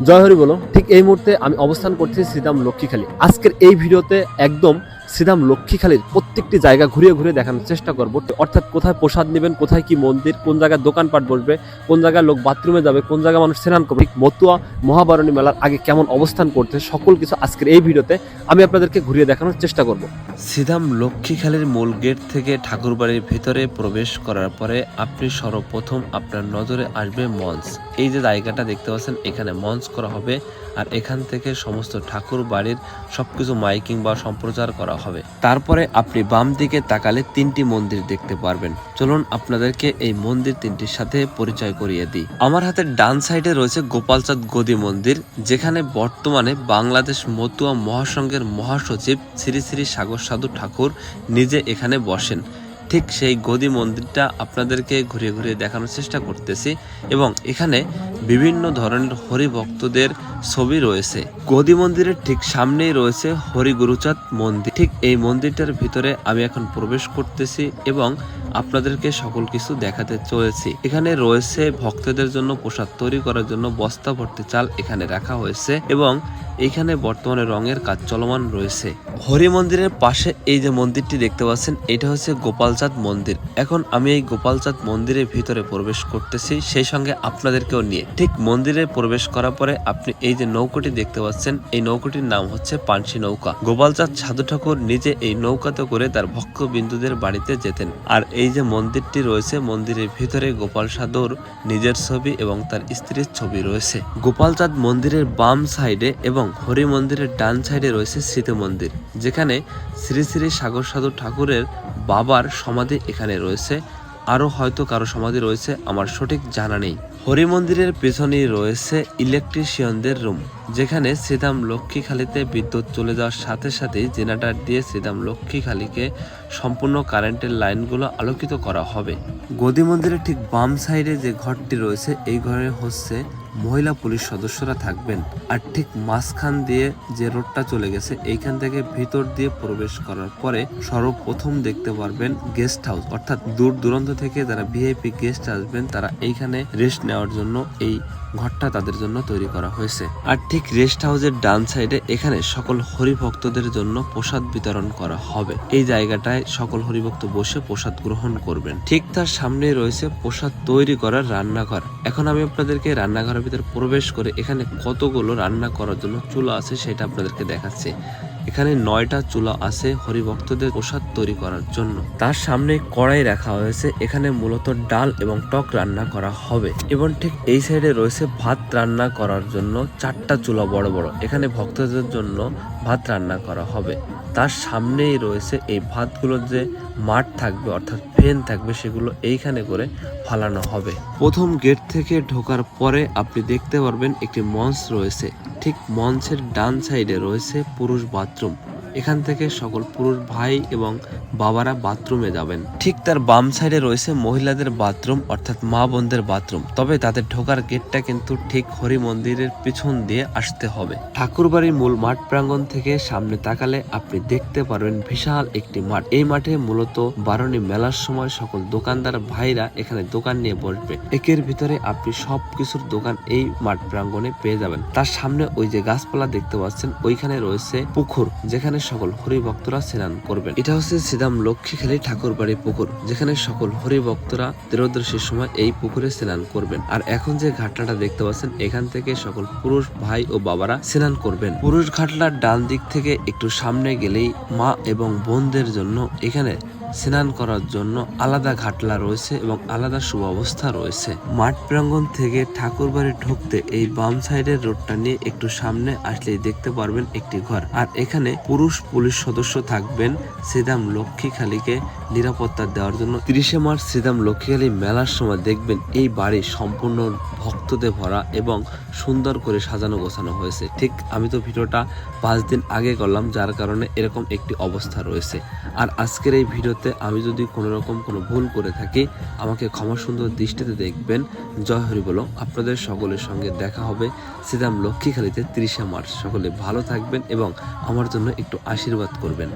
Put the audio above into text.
জয় হরি বলো। ঠিক এই মুহূর্তে আমি অবস্থান করছি শ্রীধাম লক্ষ্মীখালী। আজকের এই ভিডিওতে একদম শ্রীধাম লক্ষ্মীখালীর প্রত্যেকটি জায়গা ঘুরিয়ে ঘুরিয়ে দেখানোর চেষ্টা করব। অর্থাৎ কোথায় প্রসাদ নেবেন, কোথায় কি মন্দির, কোন জায়গায় দোকানপাট বসবে, কোন জায়গায় লোক বাথরুমে যাবে, কোন জায়গায় মানুষ স্নান করবে, মতুয়া মহাবারণী মেলার আগে কেমন অবস্থান করতে, সকল কিছু আজকের এই ভিডিওতে আমি আপনাদেরকে ঘুরিয়ে দেখানোর চেষ্টা করব। শ্রীধাম লক্ষ্মীখালীর মূল গেট থেকে ঠাকুরবাড়ির ভিতরে প্রবেশ করার পরে আপনি সর্বপ্রথম আপনার নজরে আসবে মঞ্চ। এই যে জায়গাটা দেখতে পাচ্ছেন, এখানে মঞ্চ করা হবে আর এখান থেকে সমস্ত ঠাকুর বাড়ির সবকিছু মাইকিং বা সম্প্রচার করা হবে। তারপরে আপনি বাম দিকে তাকালে তিনটি মন্দির দেখতে পারবেন। চলুন আপনাদেরকে এই মন্দির তিনটির সাথে পরিচয় করিয়ে দিই। আমার হাতের ডান সাইডে রয়েছে গোপালচাঁদ গদি মন্দির, যেখানে বর্তমানে বাংলাদেশ মতুয়া মহাসংঘের মহাসচিব শ্রী শ্রী সাগর সাধু ঠাকুর নিজে এখানে বসেন। ঠিক সেই গদি মন্দিরটা আপনাদেরকে ঘুরিয়ে ঘুরিয়ে দেখানোর চেষ্টা করতেছি এবং এখানে বিভিন্ন ধরনের হরিভক্তদের ছবি রয়েছে। গদি মন্দিরের ঠিক সামনেই রয়েছে হরিগুরুচাঁদ মন্দির। ঠিক এই মন্দিরটার ভিতরে আমি এখন প্রবেশ করতেছি এবং আপনাদেরকে সকল কিছু দেখাতে চলেছি। এখানে রয়েছে ভক্তদের জন্য প্রসাদ তৈরি করার জন্য বস্তা ভর্তি চাল এখানে রাখা হয়েছে এবং এখানে বর্তমানে রঙের কাজ চলমান রয়েছে। হরি মন্দিরের পাশে এই যে মন্দিরটি দেখতে পাচ্ছেন, এটা হচ্ছে গোপালচাঁদ মন্দির। এখন আমি এই গোপালচাঁদ মন্দিরের ভিতরে প্রবেশ করতেছি, সেই সঙ্গে আপনাদেরকেও নিয়ে। ঠিক মন্দিরে প্রবেশ করার পরে আপনি এই যে নৌকাটি দেখতে পাচ্ছেন, এই নৌকাটির নাম হচ্ছে পানসি নৌকা। গোপালচাঁদ সাধু ঠাকুর নিজে এই নৌকাতে করে তার ভক্ত বিন্দুদের বাড়িতে যেতেন। আর এই যে মন্দিরটি রয়েছে, মন্দিরের ভিতরে গোপাল সাধুর নিজের ছবি এবং তার স্ত্রীর ছবি রয়েছে। গোপালচাঁদ মন্দিরের বাম সাইডে এবং হরি মন্দিরের ডান সাইডে রয়েছে স্মৃতি মন্দির, যেখানে শ্রী শ্রী সাগর সাধু ঠাকুরের বাবার সমাধি এখানে রয়েছে। আরও হয়তো কারো সমাধি রয়েছে, আমার সঠিক জানা নেই। হরি মন্দিরের পেছনেই রয়েছে ইলেকট্রিশিয়ানদের রুম, যেখানে শ্রীধাম লক্ষ্মীখালীতে বিদ্যুৎ চলে যাওয়ার সাথে সাথেই জেনারেটর দিয়ে শ্রীধাম লক্ষ্মীখালীকে সম্পূর্ণ কারেন্টের লাইনগুলো আলোকিত করা হবে। গদি মন্দিরের ঠিক বাম সাইডে যে ঘরটি রয়েছে, এই ঘরে হচ্ছে মহিলা পুলিশ সদস্যরা থাকবেন। আর ঠিক মাঝখান দিয়ে যে রোডটা চলে গেছে, এইখান থেকে ভিতর দিয়ে প্রবেশ করার পরে সর্বপ্রথম দেখতে পারবেন গেস্ট হাউস। অর্থাৎ দূর দূরান্ত থেকে যারা ভিআইপি গেস্ট আসবেন, তারা এইখানে রেস্ট নেওয়ার জন্য এই ঘরটা তাদের জন্য তৈরি করা হয়েছে। আর ঠিক রেস্ট হাউসের ডান সাইডে এখানে সকল হরিভক্তদের জন্য প্রসাদ বিতরণ করা হবে। এই জায়গাটায় সকল হরিভক্ত বসে প্রসাদ গ্রহণ করবেন। ঠিক তার সামনে রয়েছে প্রসাদ তৈরি করার রান্নাঘর। এখন আমি আপনাদেরকে রান্নাঘরের ভিতরে প্রবেশ করে এখানে কতগুলো রান্না করার জন্য চুলা আছে সেটা আপনাদেরকে দেখাচ্ছি। এখানে 9টা চুলা আছে হরিভক্তদের প্রসাদ তৈরি করার জন্য। তার সামনে কড়াই রাখা হয়েছে, এখানে মূলত ডাল এবং টক রান্না করা হবে। এবং ঠিক এই সাইডে রয়েছে ভাত রান্না করার জন্য 4টা চুলা বড় বড়, এখানে ভক্তদের জন্য ভাত রান্না করা হবে। তার সামনেই রয়েছে এই ভাতগুলোর যে মাঠ থাকবে অর্থাৎ ফেন থাকবে, সেগুলো এইখানে করে ফালানো হবে। প্রথম গেট থেকে ঢোকার পরে আপনি দেখতে পারবেন একটি মঞ্চ রয়েছে। ঠিক মঞ্চের ডান সাইডে রয়েছে পুরুষ বাথরুম। এখান থেকে সকল পুরুষ ভাই এবং বাবারা বাথরুমে যাবেন। ঠিক তার বাম সাইডে রয়েছে মহিলাদের বাথরুম অর্থাৎ মা বোনদের বাথরুম। তবে তাদের ঢোকার গেটটা কিন্তু ঠিক হরি মন্দিরের পিছন দিয়ে আসতে হবে। ঠাকুরবাড়ির মূল মাঠ প্রাঙ্গণ থেকে সামনে তাকালে আপনি দেখতে পারবেন বিশাল একটি মাঠ। এই মাঠে মূলত বারণী মেলার সময় সকল দোকানদার ভাইরা এখানে দোকান নিয়ে বসবে। একের ভিতরে আপনি সবকিছুর দোকান এই মাঠ প্রাঙ্গণে পেয়ে যাবেন। তার সামনে ওই যে গাছপালা দেখতে পাচ্ছেন, ওইখানে রয়েছে পুকুর, যেখানে সকল হরিভক্তরা স্নান করবেন। এটা হচ্ছে শ্রীধাম লক্ষ্মীখালী ঠাকুরবাড়ি পুকুর, যেখানে সকল হরিভক্তরা ত্রয়োদশীর সময় এই পুকুরে স্নান করবেন। আর এখন যে ঘাটলাটা দেখতে পাচ্ছেন, এখান থেকে সকল পুরুষ ভাই ও বাবারা স্নান করবেন। পুরুষ ঘাটলার ডান দিক থেকে একটু সামনে গেলেই মা এবং বোনদের জন্য এখানে স্নান করার জন্য আলাদা ঘাটলা রয়েছে এবং আলাদা সুব্যবস্থা রয়েছে। মাঠ প্রাঙ্গণ থেকে ঠাকুরবাড়ি ঢুকতে এই বাম সাইডের রোডটা নিয়ে একটু সামনে আসলেই দেখতে পারবেন একটি ঘর। আর এখানে পুরুষ পুলিশ সদস্য থাকবেন শ্রীধাম লক্ষ্মীখালীকে নিরাপত্তা দেওয়ার জন্য। 30শে মার্চ শ্রীধাম লক্ষ্মীখালী মেলার সময় দেখবেন এই বাড়ি সম্পূর্ণ ভক্তদের ভরা এবং সুন্দর করে সাজানো গোছানো হয়েছে। ঠিক আমি তো ভিডিওটা 5 দিন আগে করলাম, যার কারণে এরকম একটি অবস্থা রয়েছে। আর আজকের এই ভিডিওতে আমি যদি কোনো রকম কোনো ভুল করে থাকি, আমাকে ক্ষমা সুন্দর দৃষ্টিতে দেখবেন। জয় হরি বলো। আপনাদের সকলের সঙ্গে দেখা হবে শ্রীধাম লক্ষ্মীখালীতে 30শে মার্চ। সকলে ভালো থাকবেন এবং আমার জন্য একটু আশীর্বাদ করবেন।